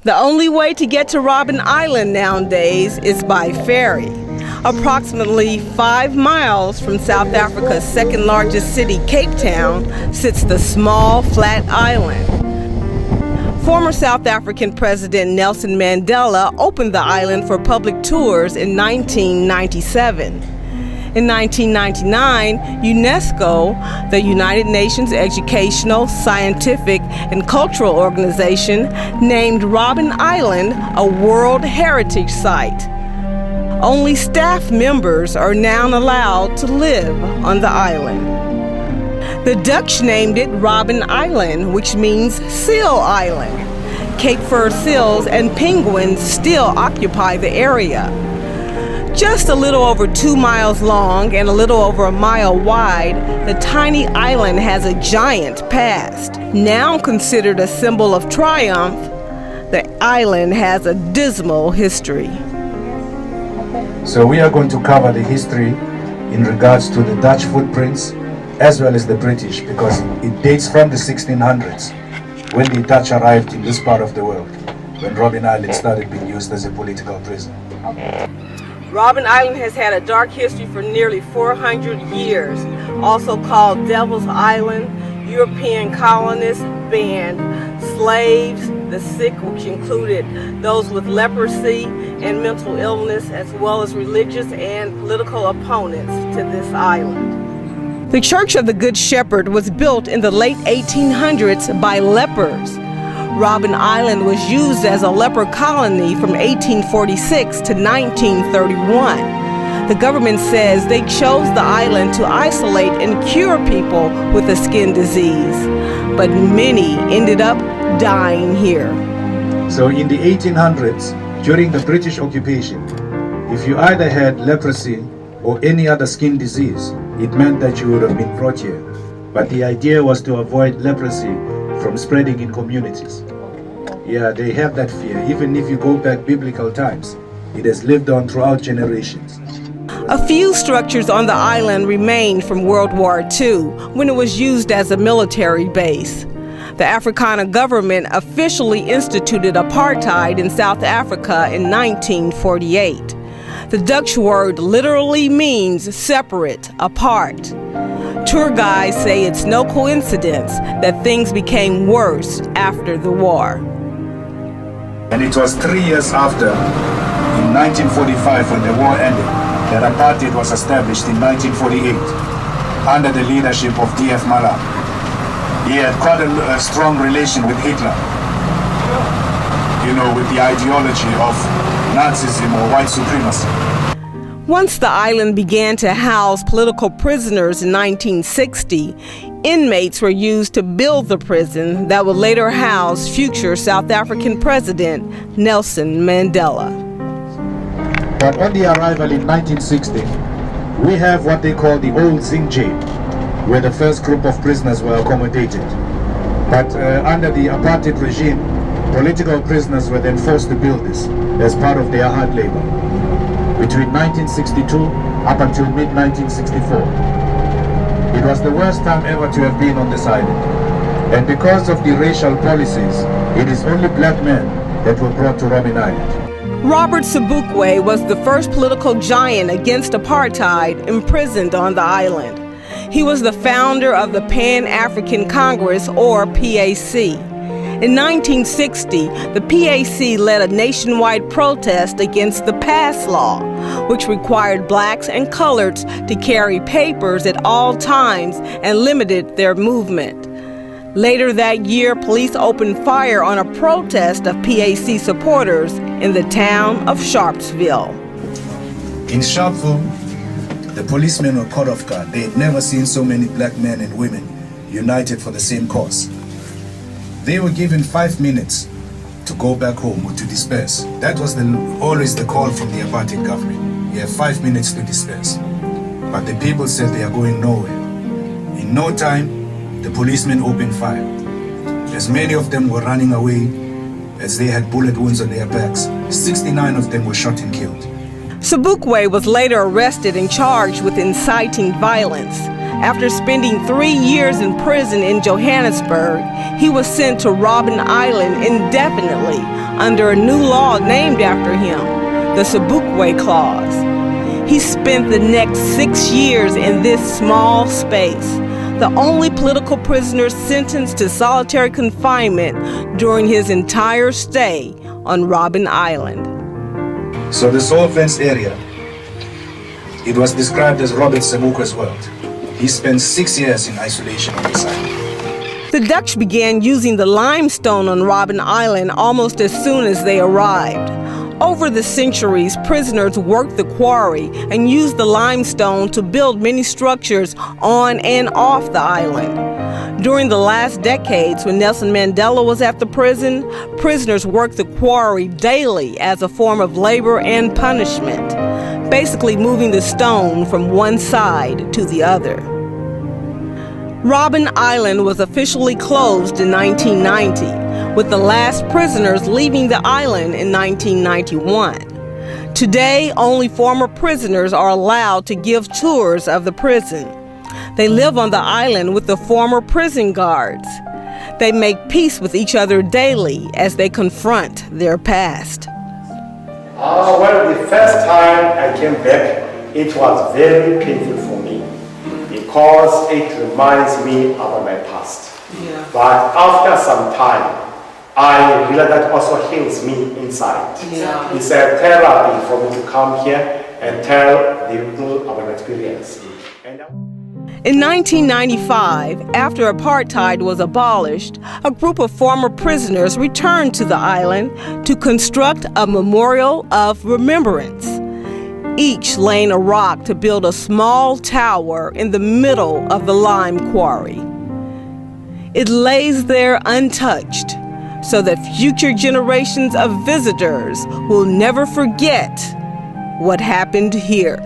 The only way to get to Robben Island nowadays is by ferry. Approximately 5 miles from South Africa's second largest city, Cape Town, sits the small, flat island. Former South African President Nelson Mandela opened the island for public tours in 1997. In 1999, UNESCO, the United Nations Educational, Scientific, and Cultural Organization, named Robben Island a World Heritage Site. Only staff members are now allowed to live on the island. The Dutch named it Robben Island, which means Seal Island. Cape Fur seals and penguins still occupy the area. Just a little over 2 miles long and a little over a mile wide, the tiny island has a giant past. Now considered a symbol of triumph, the island has a dismal history. So we are going to cover the history in regards to the Dutch footprints as well as the British, because it dates from the 1600s when the Dutch arrived in this part of the world, when Robben Island started being used as a political prison. Robben Island has had a dark history for nearly 400 years, also called Devil's Island. European colonists banned slaves, the sick, which included those with leprosy and mental illness, as well as religious and political opponents to this island. The Church of the Good Shepherd was built in the late 1800s by lepers. Robben Island was used as a leper colony from 1846 to 1931. The government says they chose the island to isolate and cure people with a skin disease, but many ended up dying here. So in the 1800s, during the British occupation, if you either had leprosy or any other skin disease, it meant that you would have been brought here. But the idea was to avoid leprosy from spreading in communities. Yeah, they have that fear. Even if you go back biblical times, it has lived on throughout generations. A few structures on the island remained from World War II, when it was used as a military base. The Afrikaner government officially instituted apartheid in South Africa in 1948. The Dutch word literally means separate, apart. Tour guides say it's no coincidence that things became worse after the war. And it was 3 years after, in 1945, when the war ended, that apartheid was established in 1948 under the leadership of D.F. Malan. He had quite a strong relation with Hitler, you know, with the ideology of Nazism or white supremacy. Once the island began to house political prisoners in 1960, inmates were used to build the prison that would later house future South African President Nelson Mandela. But on the arrival in 1960, we have what they call the Old Zing Jail, where the first group of prisoners were accommodated. But under the apartheid regime, political prisoners were then forced to build this as part of their hard labor. Between 1962 up until mid-1964. It was the worst time ever to have been on this island. And because of the racial policies, it is only black men that were brought to Robben Island. Robert Sobukwe was the first political giant against apartheid imprisoned on the island. He was the founder of the Pan-African Congress, or PAC. In 1960, the PAC led a nationwide protest against the Pass Law, which required blacks and coloreds to carry papers at all times and limited their movement. Later that year, police opened fire on a protest of PAC supporters in the town of Sharpeville. In Sharpeville, the policemen were caught off guard. They had never seen so many black men and women united for the same cause. They were given 5 minutes to go back home or to disperse. That was always the call from the apartheid government. You have 5 minutes to disperse. But the people said they are going nowhere. In no time, the policemen opened fire. As many of them were running away as they had bullet wounds on their backs. 69 of them were shot and killed. Sobukwe was later arrested and charged with inciting violence. After spending 3 years in prison in Johannesburg, he was sent to Robben Island indefinitely under a new law named after him, the Sobukwe Clause. He spent the next 6 years in this small space, the only political prisoner sentenced to solitary confinement during his entire stay on Robben Island. So the soil fence area, it was described as Robert Sobukwe's world. He spent 6 years in isolation on this island. The Dutch began using the limestone on Robben Island almost as soon as they arrived. Over the centuries, prisoners worked the quarry and used the limestone to build many structures on and off the island. During the last decades, when Nelson Mandela was at the prison, prisoners worked the quarry daily as a form of labor and punishment, basically moving the stone from one side to the other. Robben Island was officially closed in 1990, with the last prisoners leaving the island in 1991. Today, only former prisoners are allowed to give tours of the prison. They live on the island with the former prison guards. They make peace with each other daily as they confront their past. Well, the first time I came back, it was very painful for me because it reminds me of my past. Yeah. But after some time, I realized that also heals me inside. Yeah. It's a therapy for me to come here and tell the people about my experience. In 1995, after apartheid was abolished, a group of former prisoners returned to the island to construct a memorial of remembrance, each laying a rock to build a small tower in the middle of the lime quarry. It lays there untouched, so that future generations of visitors will never forget what happened here.